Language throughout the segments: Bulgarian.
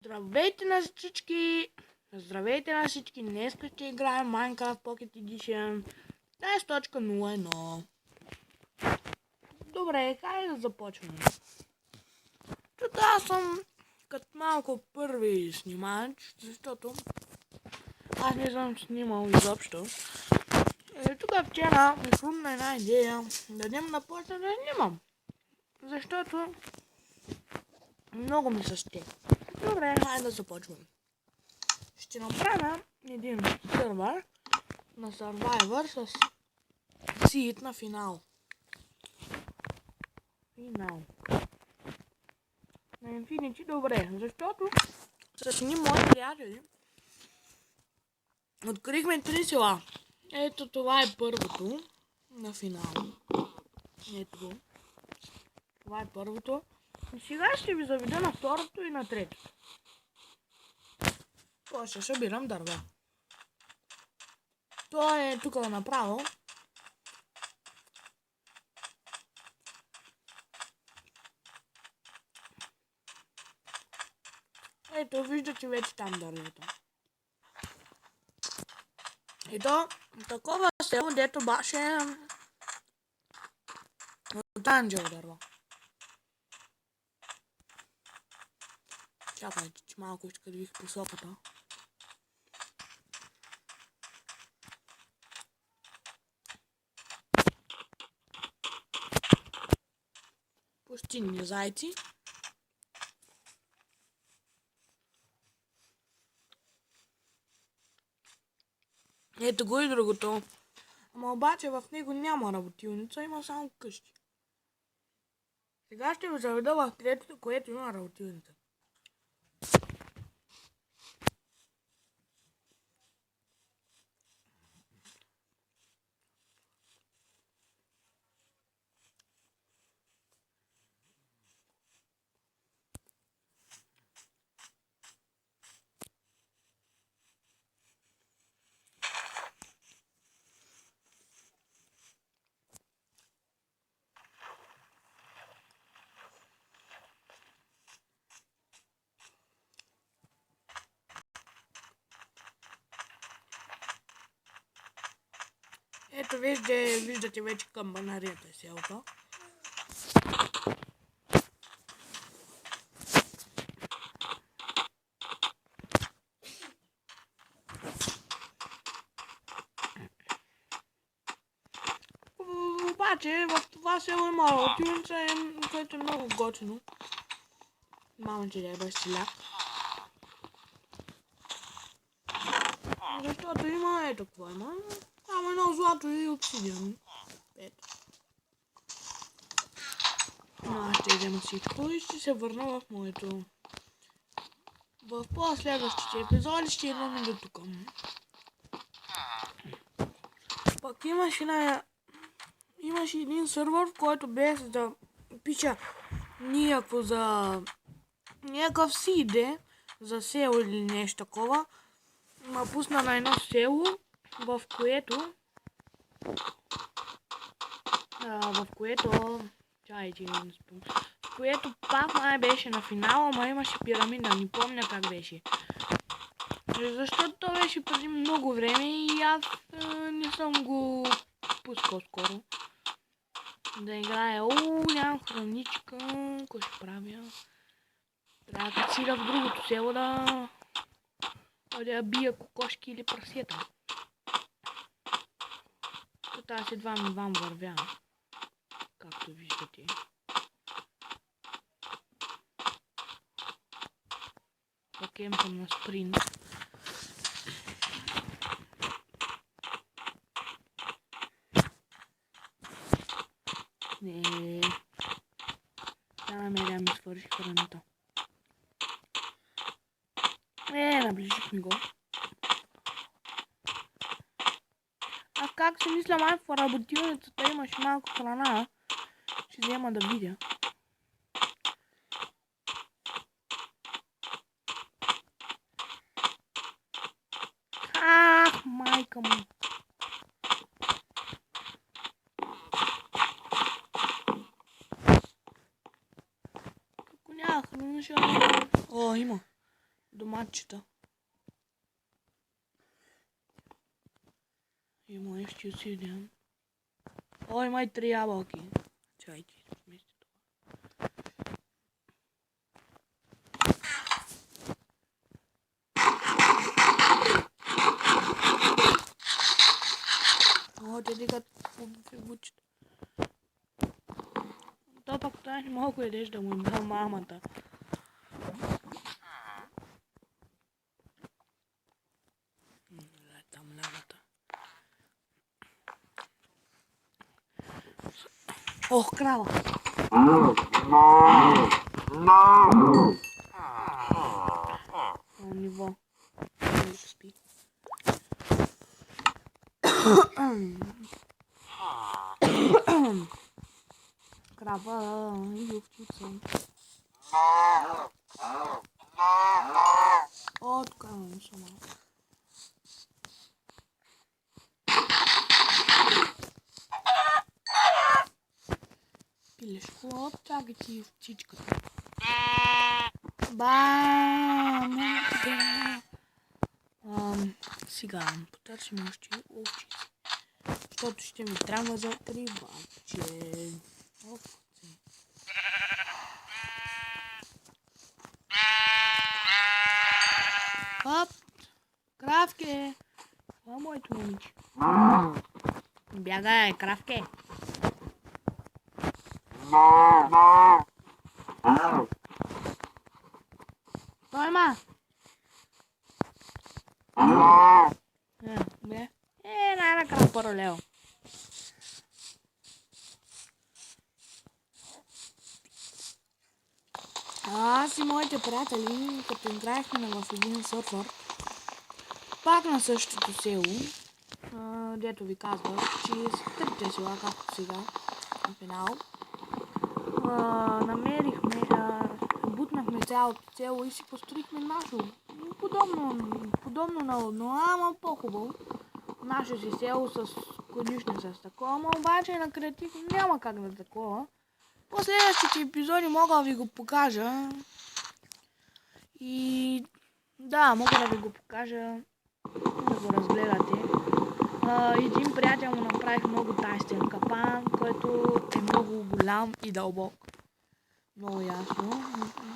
Здравейте на всички! Здравейте на всички! Днес ще играем Minecraft Pocket Edition 10.01. Добре, хайде да започваме. Тук аз съм като малко първи снимач, защото аз не съм снимал изобщо. Тук вчера ми хрумна една идея да днем на почта да снимам. Защото много ми се ще. Добре, хайде да започваме. Ще направя един сървър на Survivor с сид на финал. На Infinity, добре, защото с едни мои приятели открихме 3 села. Ето това е първото на финал. Ето го. Това е първото. И сега ще ви заведа на второто и на третото. После ще събирам дърва. То е тук направо. Ето, виждате вече там дървето. Ето, такова село, дето баше от анджел дърво. Чакайте, че малко ще кривих посоката. Пустинни зайци. Ето го и другото. Ама обаче в него няма работилница, има само къщи. Сега ще ви заведа в третото, което има работилница. Ето виждате вече камбанарията селото. Обаче в това село има работилница, което е много готино. Мама, че да е безсиляк. Защото има ето какво има. Само едно злато и обсидиан. Ето. Но аз ще взема всичко и ще се върна в моето. В по-следващите епизоди ще идваме до тук. Пък имаше един сървър, в който без да пиша някакъв си иде за село или нещо такова. Ма пусна на едно село, в което пак май беше на финала, ама имаше пирамида, не помня как беше. Защото то беше преди много време и аз не съм го пускал скоро. Да играя. Нямам храничка. Какво ще правя? Трябва да кацира в другото село да бия кокошки или прасета. Тук аз едва ми вам вървя. Както виждате. Пък съм на спринт. Не. Да ми свърши храната. Наближих ми го. Аз как си мисля, май в работилницата имаш малко храна. Ще взема да видя. Майка му. Ако няма храна, ще... О, има. доматчета. Има нещо усилия. О, има и 3 ябълки. Чайки, вместе това. О, те дигат фигучета. То пак това не малко ядеш да му им дам мамата. Там лявата. Ох, крава! Ниво. Спи. Крава и овчица. О, така не съм малко. Пилеш хлоп, чакай ти овчичката. Бам! Сега потърсим още овчици. Защото ще ми трябва за 3 бабче. Овци. Хоп! Кравке! Това е моето момиче. Бягай, кравке! Той има! Бе? Най-накрая паралел. Аз и моите приятели, като играехме в един сърфър, пак на същото село, дето ви казвах, че с трите села, както сега, на финал, намерихме, бутнахме цялото село и си построихме нашо. Подобно на едно, ама по-хубаво. Наше си село с конюшня с такова, обаче на креатив няма как да такова. По следващите епизоди мога да ви го покажа. И да, мога да ви го покажа, да го разгледате. Един приятел му направих много тайстен капан, който е много голям и дълбок. Много ясно.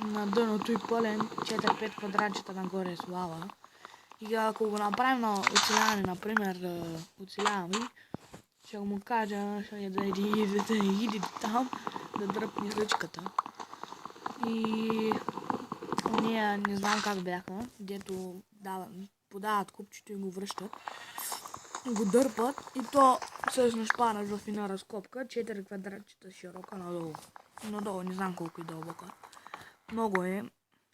На дъното и пълен 4-5 квадратчета нагоре с лава. И ако го направим на оцеляване, например, оцеляваме, ще му кажа, ще да иди там, да дръпне ръчката. И ние не знам как бяха, дето подават купчето и го връщат. Го дърпат и то всъщност падаш в една разкопка, 4 квадратчета широка надолу. Надолу, не знам колко е дълбока. Много е.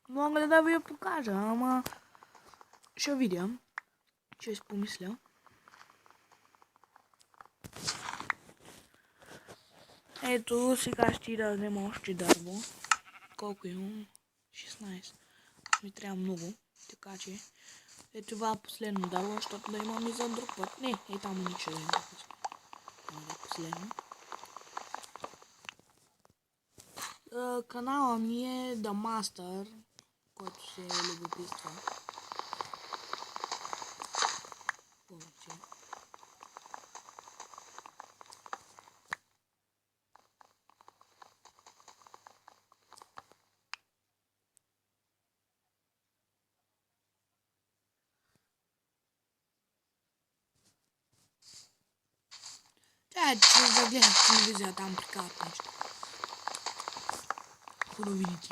Мога да ви я покажа, ама ще видя. Ще си помисля. Ето, сега ще да взема още дърво. Колко имам? 16. Ми трябва много, така че ето това е последно дърво, защото да имам и за друг път. Не, там нищо да има. Това е последно. Канала ми е The Master, който се любопитства. Повече. Че загледах телевизия, там прикарат нещо. Какво да видите?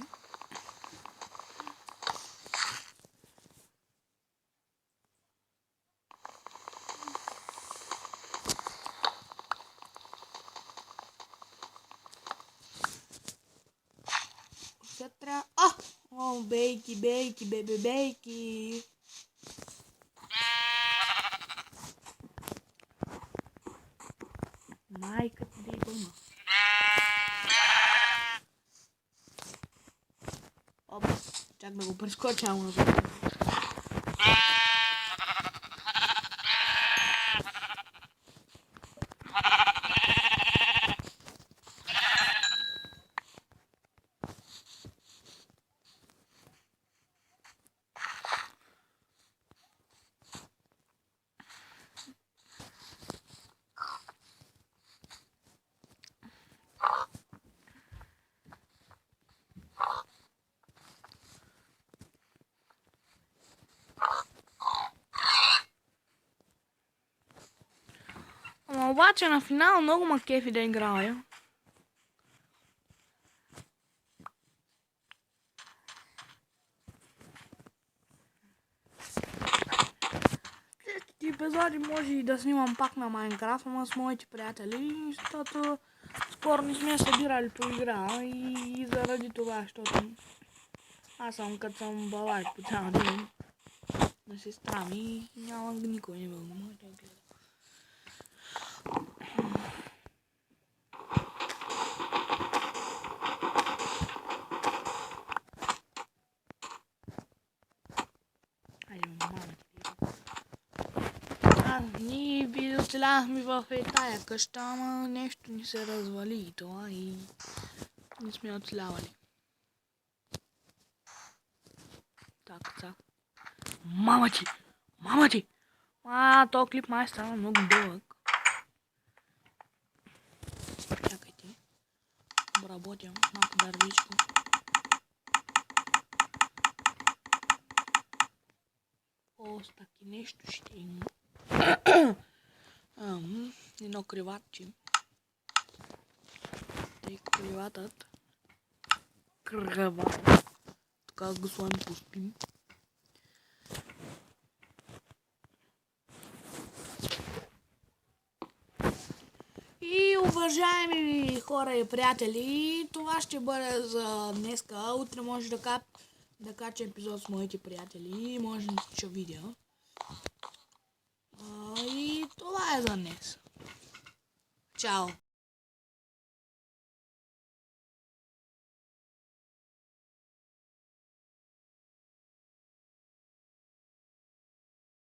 Сега трябва... О, бейки, бейки. Майката да е дома. Оп, чак да го прескоча, ама назад. Обаче на финал много ма кефи да играя. Тези епизоди може и да снимам пак на Майнкрафт, ама с моите приятели, защото скоро не сме събирали по игра и заради това, защото аз съм като съм балай по цял ден на сестра ми и няма никой не мога да гледа. Айде, мама ти. Ние ви оцеляхме в тая къща, ама нещо ни се развали и това и не сме оцелявали. Так. Мама ти! То клип май стана много дълъг. Чакайте. Обработям малко дървичко. Таки нещо ще има. Едно криватче. Тъй криватът. Така го слагам по спин. И уважаеми хора и приятели, това ще бъде за днеска. Утре може да кача епизод с моите приятели. Може да ще видео. И това е за днес. Чао!